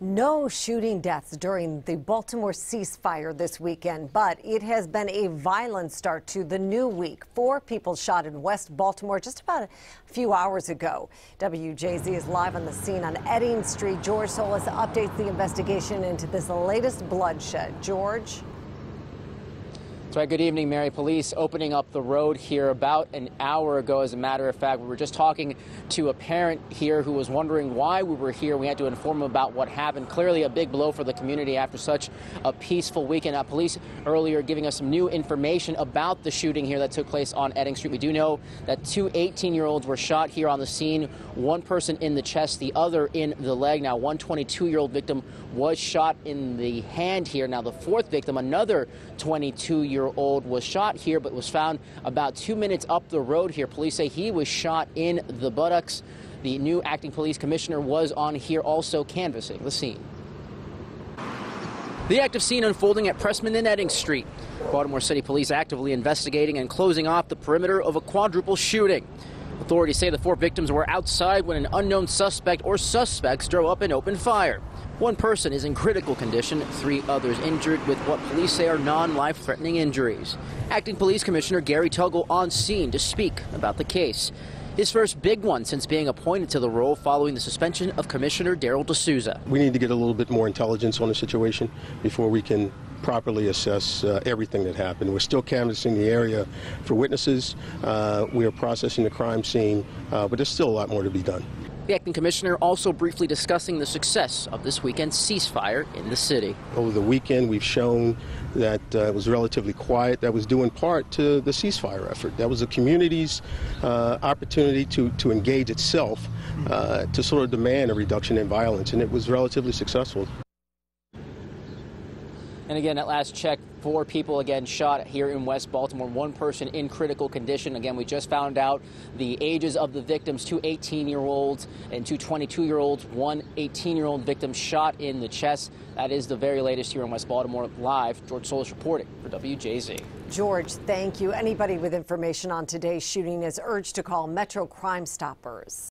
No shooting deaths during the Baltimore ceasefire this weekend, but it has been a violent start to the new week. 4 people shot in West Baltimore just about a few hours ago. WJZ is live on the scene on Edding Street. George Solis updates the investigation into this latest bloodshed. George? That's right. Good evening, Mary. Police opening up the road here about an hour ago. As a matter of fact, we were just talking to a parent here who was wondering why we were here. We had to inform him about what happened. Clearly a big blow for the community after such a peaceful weekend. Police earlier giving us some new information about the shooting here that took place on Edding Street. We do know that 2 18-year-olds were shot here on the scene. One person in the chest, the other in the leg. Now, one 22-year-old victim was shot in the hand here. Now, the 4th victim, another 22-year-old, was shot here, but was found about 2 minutes up the road here. Police say he was shot in the buttocks. The new acting police commissioner was on here also canvassing the scene. The active scene unfolding at Pressman and Edding Street. Baltimore City Police actively investigating and closing off the perimeter of a quadruple shooting. Authorities say the 4 victims were outside when an unknown suspect or suspects drove up and opened fire. 1 person is in critical condition, 3 others injured with what police say are non-life-threatening injuries. Acting Police Commissioner Gary Tuggle on scene to speak about the case. His first big one since being appointed to the role following the suspension of Commissioner Darryl D'Souza. We need to get a little bit more intelligence on the situation before we can properly assess everything that happened. We're still canvassing the area for witnesses. We are processing the crime scene, but there's still a lot more to be done. The acting commissioner also briefly discussing the success of this weekend's ceasefire in the city. Over the weekend, we've shown that it was relatively quiet. That was due in part to the ceasefire effort. That was the community's opportunity to engage itself, to sort of demand a reduction in violence, and it was relatively successful. And again, at last check, 4 people again shot here in West Baltimore, 1 person in critical condition. Again, we just found out the ages of the victims, 2 18-year-olds and 2 22-year-olds, 1 18-year-old victim shot in the chest. That is the very latest here in West Baltimore. Live, George Solis reporting for WJZ. George, thank you. Anybody with information on today's shooting is urged to call Metro Crime Stoppers.